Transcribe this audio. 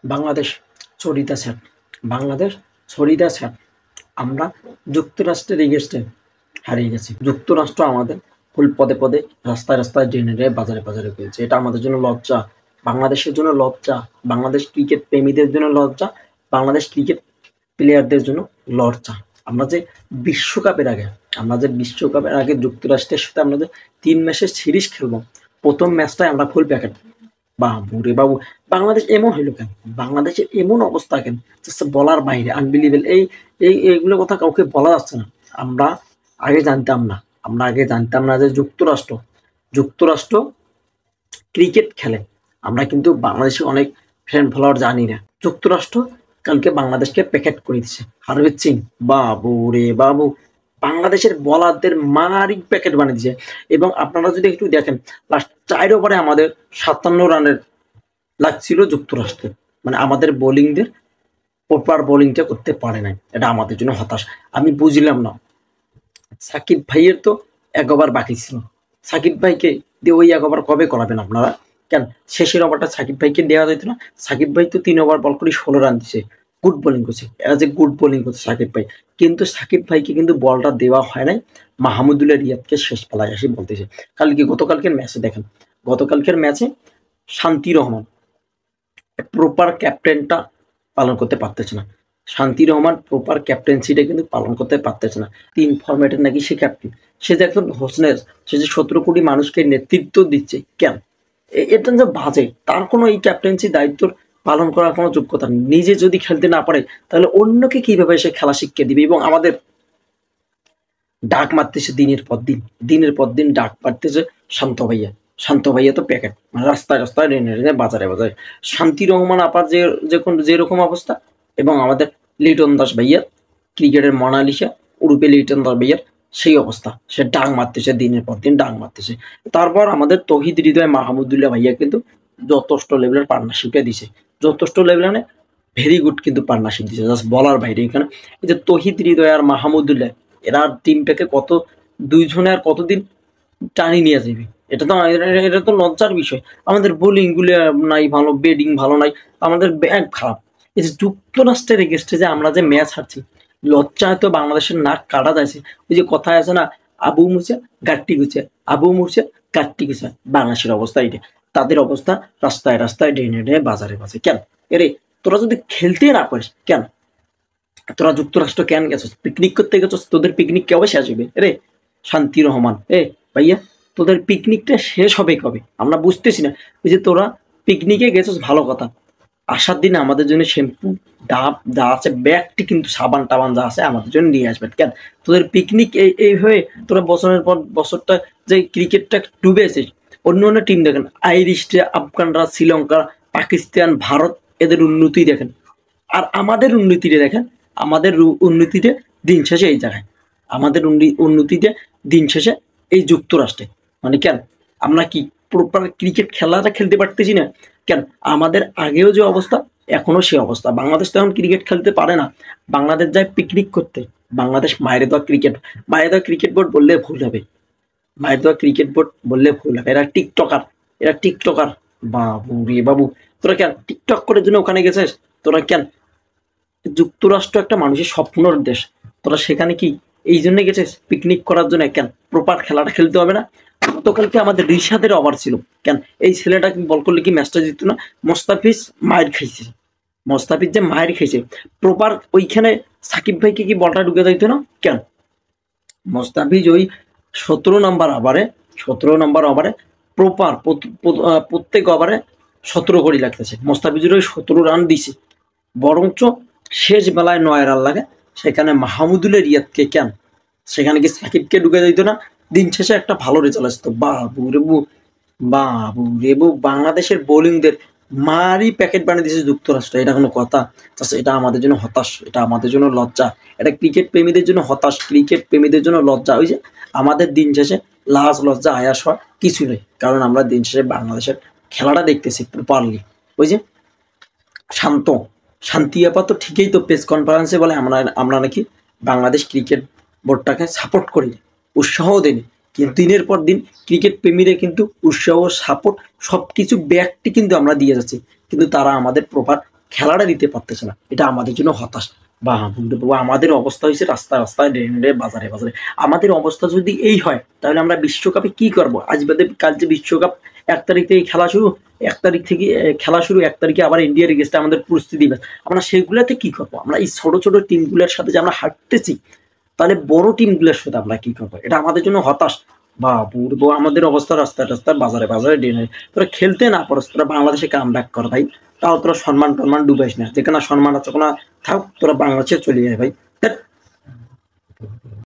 বাংলাদেশ ছড়িতেছে, বাংলাদেশ ছড়িতেছে। আমরা যুক্তরাষ্ট্রের এগেইনস্টে হারিয়ে গেছি। যুক্তরাষ্ট্র আমাদের ফুল পদে পদে, রাস্তায় রাস্তায়, ড্রেনে বাজারে বাজারে পেয়েছে। এটা আমাদের জন্য লজ্জা, বাংলাদেশের জন্য লজ্জা, বাংলাদেশ ক্রিকেট প্রেমীদের জন্য লজ্জা, বাংলাদেশ ক্রিকেট প্লেয়ারদের জন্য লজ্জা। আমরা যে বিশ্বকাপের আগে যুক্তরাষ্ট্রের সাথে আমরা যে ৩ ম্যাচের সিরিজ খেলবো, প্রথম ম্যাচটায় আমরা ফুল প্যাকেট। বাবু রে বাবু, বাংলাদেশ এমন হইলো কেন? বাংলাদেশের এমন অবস্থা কেন? জাস্ট বলার বাইরে, আনবিলিভেবল। এইগুলো কথা কাউকে বলা যাচ্ছে না। আমরা আগে জানতাম না, যে যুক্তরাষ্ট্র ক্রিকেট খেলে। আমরা কিন্তু বাংলাদেশে অনেক ফ্যান ফলোয়ার জানি না। যুক্তরাষ্ট্র কালকে বাংলাদেশকে প্যাকেট করে দিচ্ছে। হারমিত সিং, বাবু রে বাবু, বাংলাদেশের বলারদের মারামারি প্যাকেট বানিয়ে দিচ্ছে। এবং আপনারা যদি একটু দেখেন, লাস্ট 4 ওভারে আমাদের 57 রানের লাগছিল যুক্তরাষ্ট্রের। মানে আমাদের বোলিংদের প্রপার বোলিংটা করতে পারে নাই। এটা আমাদের জন্য হতাশ। আমি বুঝলাম না, সাকিব ভাইয়ের তো 1 ওভার বাকি ছিল। সাকিব ভাইকে দিয়ে ওই 1 ওভার কবে করাবেন আপনারা? কেন শেষের ওভারটা সাকিব ভাইকে দেওয়া যেত না? সাকিব ভাই তো 3 ওভার বল করে 16 রান দিছে, গুড বোলিং করছে, এজ এ গুড বোলিং করছে সাকিব ভাই। কিন্তু সাকিব ভাইকে কিন্তু বলটা দেওয়া হয় নাই। মাহমুদুল্লাহ রিয়াদকে শেষ পালায় আসি বলতেছে। গতকালকের ম্যাচে দেখেন, গতকালকের ম্যাচে শান্তি রহমান প্রপার ক্যাপ্টেনটা পালন করতে পারতেছে না। শান্তি রহমান প্রপার ক্যাপ্টেন্সিটা কিন্তু পালন করতে পারতেছে না। 3 ফরম্যাটের নাকি সে ক্যাপ্টেন। সে যে একজন হোসনেস, সে যে 17 কোটি মানুষকে নেতৃত্ব দিচ্ছে, কেন? এটা যে বাজে, তার কোনো এই ক্যাপ্টেন্সি দায়িত্ব পালন করার কোনো যোগ্যতা নেই। নিজে যদি খেলতে না পারে, তাহলে অন্যকে কিভাবে সে খেলা শিক্ষা দিবে? এবং আমাদের ডাক মারতেছে দিনের পর দিন ডাক মারতেছে শান্ত ভাইয়া তো প্যাকেট, মানে রাস্তায় রাস্তায়, রেনে বাজারে বাজারে। শান্তি রহমান আপার যেরকম অবস্থা, এবং আমাদের লিটন দাস ভাইয়ার, ক্রিকেটের মনালিসা উরুপে লিটন দাস ভাইয়ার সেই অবস্থা। সে ডাক মারতেছে, দিনের পর দিন ডাক মারতেছে। তারপর আমাদের তহিদ হৃদয় মাহমুদুল্লাহ ভাইয়া কিন্তু যথেষ্ট লেভেলের পার্টনারশিপটা দিছে, যথেষ্ট লেভেলে ভেরি গুড কিন্তু পার্টনারশিপ দিছে, জাস্ট বলার বাইরে। এখানে এই যে তহিদ হৃদয় আর মাহমুদুল্লাহ, এরা টিমটাকে দুইজনে আর কতদিন টানি নিয়ে যাবে? এটা তো লজ্জার বিষয়। আমাদের বোলিং গুলো নাই ভালো, ব্যাটিং ভালো নাই, আমাদের ব্যাট খারাপ। এই যে যুক্তরাষ্ট্রের এগেস্টে যে আমরা যে ম্যাচ হারছি, লজ্জায় তো বাংলাদেশের নাক কাটা যাচ্ছে। ওই যে কথা আছে না, আবু মুসে গাট্টি গুছে, আবু মুসে গাট্টি গুছে। বাংলাদেশের অবস্থা এটা। তাদের অবস্থা রাস্তায় রাস্তায়, ড্রেনে ড্রেনে, বাজারে বাজারে। কেন? এরে, তোরা যদি খেলতে না পারিস, কেন তোরা যুক্তরাষ্ট্র কেন গেছিস? পিকনিক করতে গেছিস? তোদের পিকনিক কবে শেষ হবে রে? শান্তি রহমান, ভাইয়া, তোদের পিকনিকটা শেষ হবে কবে? আমরা বুঝতেছি না। ওই যে তোরা পিকনিকে গেছিস ভালো কথা, আসার দিনে আমাদের জন্য শ্যাম্পু, ডাব যা আছে, ব্যাগটি কিন্তু সাবান টাবান যা আছে আমাদের জন্য নিয়ে আসবেন। কেন তোদের পিকনিক এই হয়ে তোরা বছরের পর বছরটা যে ক্রিকেটটা ডুবেছিস? অন্য অন্য টিম দেখেন, আইরিশরা, আফগানরা, শ্রীলঙ্কা, পাকিস্তান, ভারত, এদের উন্নতি দেখেন। আর আমাদের উন্নতিটা দেখেন, আমাদের উন্নতিতে দিন শেষে এই জায়গায়, আমাদের উন্নতিতে দিন শেষে এই যুক্তরাষ্ট্রে। মানে কেন আমরা কি প্রপার ক্রিকেট খেলাটা খেলতে পারতেছি না? কেন আমাদের আগেও যে অবস্থা, এখনো সে অবস্থা। বাংলাদেশ তো এখন ক্রিকেট খেলতে পারে না। বাংলাদেশ যায় পিকনিক করতে। বাংলাদেশ মায়ের দেওয়া ক্রিকেট বোর্ড বললে ভুল হবে। এরা টিকটকার। বাবু রে বাবু, তোরা কেন টিকটক করার জন্য ওখানে গেছিস? তোরা কেন? যুক্তরাষ্ট্র একটা মানুষের স্বপ্নর দেশ। তোরা সেখানে কি এই জন্য গেছিস পিকনিক করার জন্য? কেন প্রপার খেলাটা খেলতে হবে না? গতকালকে আমাদের রিশাদের ওভার ছিল, কেন এই ছেলেটা বল করলে কি ম্যাচটা জিততো না? মোস্তাফিজ যে মায়ের খাইছে প্রপার, ওইখানে সাকিব ভাইকে কি বলটা ঢুকে যাইতো না? কেন মোস্তাফিজ ওই 17 নম্বর ওভারে প্রপার প্রত্যেক ওভারে 17 করে লাগতেছে। মোস্তাফিজের ওই 17 রান দিছে, বরঞ্চ শেষ বেলায় 9 রান লাগে, সেখানে মাহমুদুল্লাহ রিয়াদকে কেন সেখানে কি সাকিবকে ঢুকে দিত না? দিন শেষে একটা ভালো রেজাল্ট আসতো। বাবু রেবু, বাংলাদেশের বোলিংদের মারি প্যাকেট বানিয়ে দিয়েছে যুক্তরাষ্ট্র। এটা কোনো কথা? এটা আমাদের জন্য হতাশ, এটা আমাদের জন্য লজ্জা। এটা ক্রিকেট প্রেমীদের জন্য হতাশ, ক্রিকেট প্রেমীদের জন্য লজ্জা। ওই যে আমাদের দিন শেষে লাজ লজ্জা আয়াস হওয়ার কিছু নেই, কারণ আমরা দিন শেষে বাংলাদেশের খেলাটা দেখতেছি প্রপারলি। ওই যে শান্তি আপা তো ঠিকই তো প্রেস কনফারেন্সে বলে আমরা নাকি বাংলাদেশ ক্রিকেট বোর্ডটাকে সাপোর্ট করি, উৎসাহ দেনি। কিন্তু দিনের পর দিন ক্রিকেট প্রেমীরা কিন্তু উৎসাহ, সাপোর্ট, সব কিছু ব্যাকটি কিন্তু আমরা দিয়ে যাচ্ছি, কিন্তু তারা আমাদের প্রপার খেলাটা দিতে পারতেছে না, এটা আমাদের জন্য হতাশ। বা আমাদের অবস্থা হয়েছে রাস্তায় রাস্তায়, ড্রেনে, বাজারে বাজারে। আমাদের অবস্থা যদি এই হয় তাহলে আমরা বিশ্বকাপে কি করব? আজ বাদে কাল যে বিশ্বকাপ 1 তারিখ থেকে খেলা শুরু, 1 তারিখ থেকে খেলা শুরু, 1 তারিখে আবার ইন্ডিয়ার এগেইনস্টে আমাদের প্রস্তুতি ম্যাচ। আমরা সেগুলাতে কি করবো? আমরা এই ছোট ছোট টিমগুলোর সাথে যে আমরা হাঁটতেছি, তাহলে বড় টিমগুলোর সাথে আমরা কি করবো? এটা আমাদের জন্য হতাশ। বা পূর্ব আমাদের অবস্থা রাস্তায় রাস্তায়, বাজারে বাজারে, ড্রেনে। তোরা খেলতে না পারস, তোরা বাংলাদেশে কাম ব্যাক কর ভাই। তাও তোরা সম্মান টম্মান ডুবাইস না, যেখানে সম্মান আছে কোনো থাক, তোরা বাংলাদেশে চলে যায় ভাই। ধ্যাৎ।